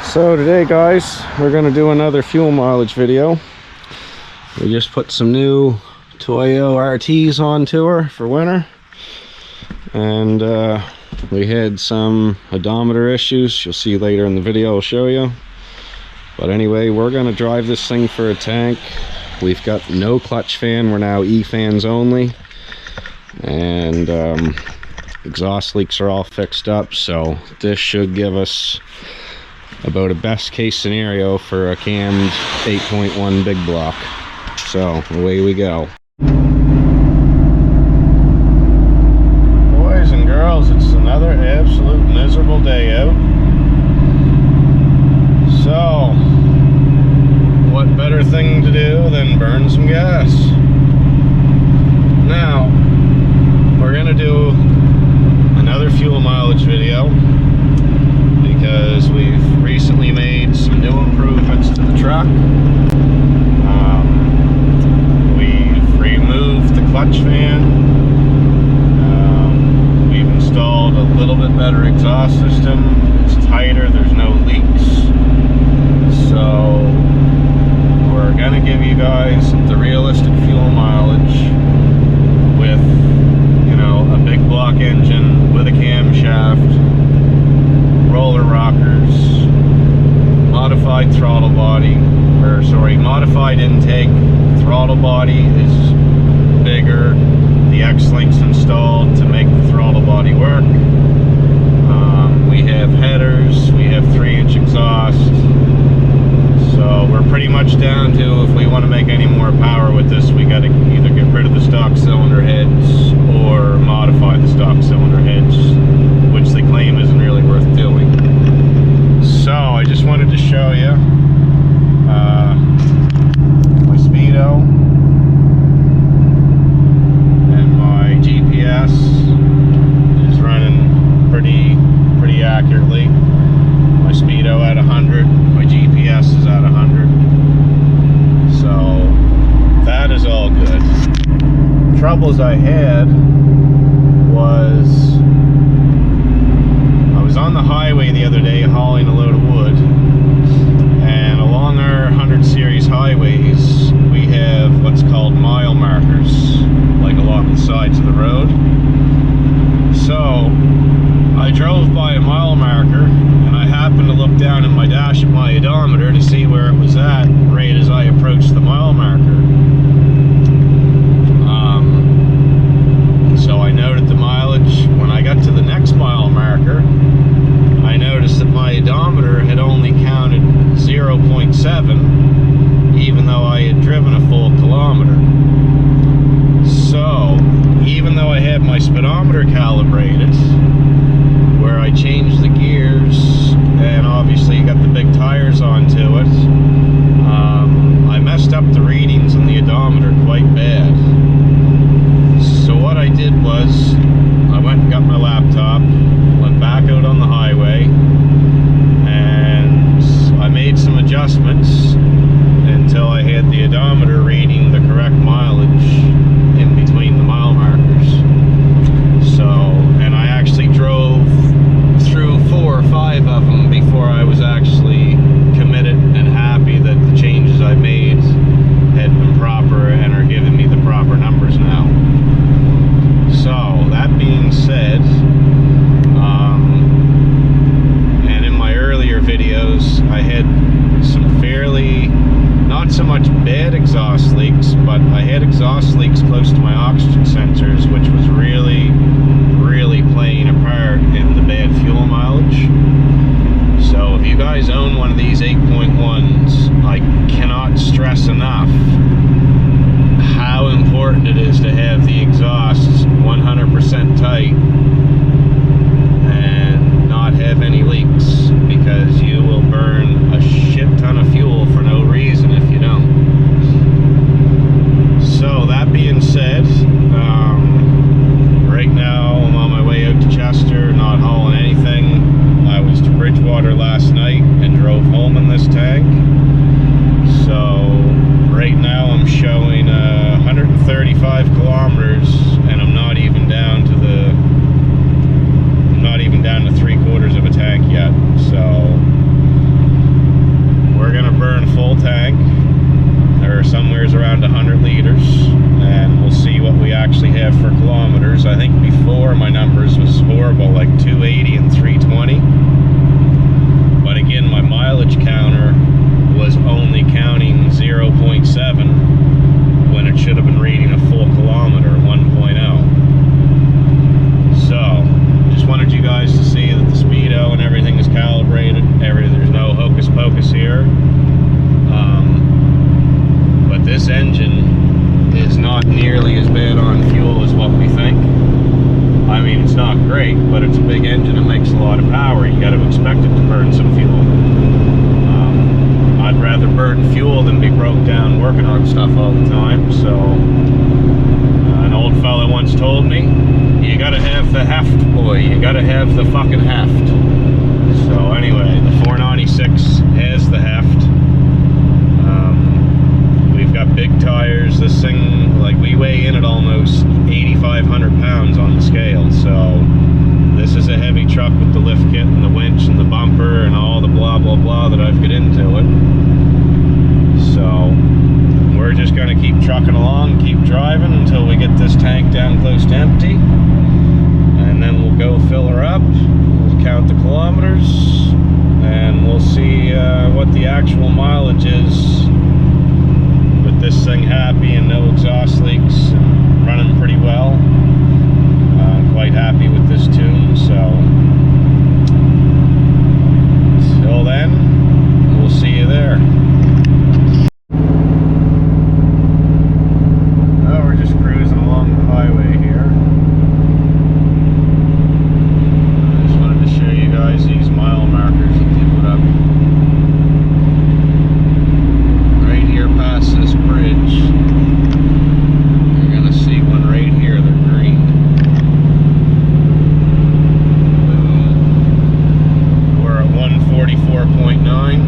So today guys, we're going to do another fuel mileage video. We just put some new Toyo RTs on tour for winter, and we had some odometer issues. You'll see later in the video, I'll show you. But anyway, we're going to drive this thing for a tank. We've got no clutch fan, we're now E fans only, and exhaust leaks are all fixed up, so this should give us about a best case scenario for a cammed 8.1 big block. So away we go. Boys and girls, it's another absolute miserable day out. So what better thing to do than burn some gas? Now we're gonna do another fuel mileage video because we've recently made some new improvements to the truck. We've removed the clutch fan. We've installed a little bit better exhaust system. It's tighter, there's no leaks. So we're gonna give you guys the realistic fuel mileage with, you know, a big block engine with a camshaft, roller rockers, modified throttle body, or sorry, modified intake. Throttle body is bigger. The X-Link's installed to make the throttle body work. We have headers, we have 3-inch exhaust. So we're pretty much down to, if we want to make any more power with this, we got to either get rid of the stock cylinder heads or modify the stock cylinder heads, which they claim isn't really worth doing. So I just wanted to show you my speedo and my GPS is running pretty accurately. My speedo at 100, my GPS is at 100, so that is all good. Troubles I had was I was on the highway the other day hauling a load of wood, and along our 100 series highways we have what's called mile markers, like along the sides of the road. So I drove by a mile marker and I happened to look down in my dash at my odometer to see where it was at right as I approached the mile marker. So I noted the mileage. When I got to the next mile marker, I noticed that my odometer had only counted 0.7, even though I had driven a full kilometer. So even though I had my speedometer calibrated, where I changed the gears and obviously got the big tires onto it, I messed up the readings on the odometer quite bad. So what I did was I went and got my laptop, went back out on the highway, and I made some adjustments until I had the odometer reading the correct mileage in between the mile markers. So, and I actually drove through 4 or 5 of them before I was actually committed and happy that the changes I made had been proper and are giving me the proper numbers now. So that being said, and in my earlier videos I had some fairly, not so much bad exhaust leaks, but I had exhaust leaks close to my oxygen sensors, which was really playing a part in the bad fuel mileage. So if you guys own one of these 8.1s, I cannot stress enough how important it is to have the exhausts 100% tight and not have any leaks, because you will burn a shit ton of fuel for no reason if you don't. So that being said, expect it to burn some fuel. I'd rather burn fuel than be broke down working on stuff all the time. So an old fella once told me, you gotta have the heft, boy. You gotta have the fucking heft. So anyway, the 496 has the heft. We've got big tires. This thing, like, we weigh in at almost 8,500 pounds on the scale. So this is a heavy truck with the lift kit and the winch and the bumper and all the blah blah blah that I've got into it. So we're just going to keep trucking along, keep driving until we get this tank down close to empty, and then we'll go fill her up. We'll count the kilometers and we'll see what the actual mileage is with this thing happy and no exhaust leaks and running pretty well. Quite happy with this tune, so till then, we'll see you there. Oh, we're just cruising along the highway here. I just wanted to show you guys these mile markers that they put up right here past this bridge. You're gonna see one right here. They're green. We're at 144.9.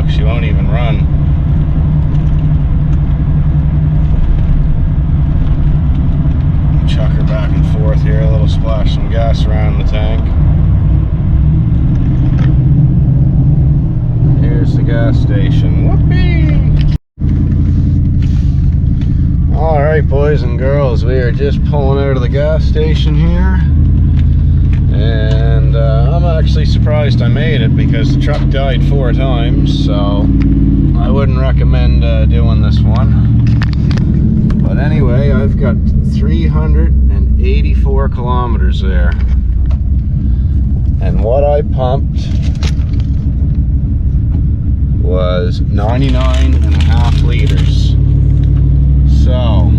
She won't even run. Chuck her back and forth here, a little splash some gas around the tank. Here's the gas station. Whoopee! Alright, boys and girls, we are just pulling out of the gas station here, and I'm actually surprised I made it because the truck died 4 times, so I wouldn't recommend doing this one. But anyway, I've got 384 kilometers there, and what I pumped was 99.5 liters. So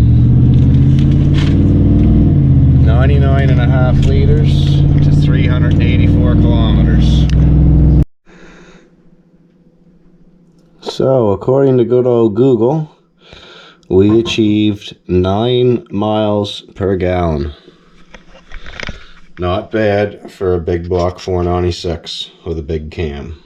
99.5 liters to 384 kilometers. So according to good old Google, we achieved 9 miles per gallon. Not bad for a big block 496 with a big cam.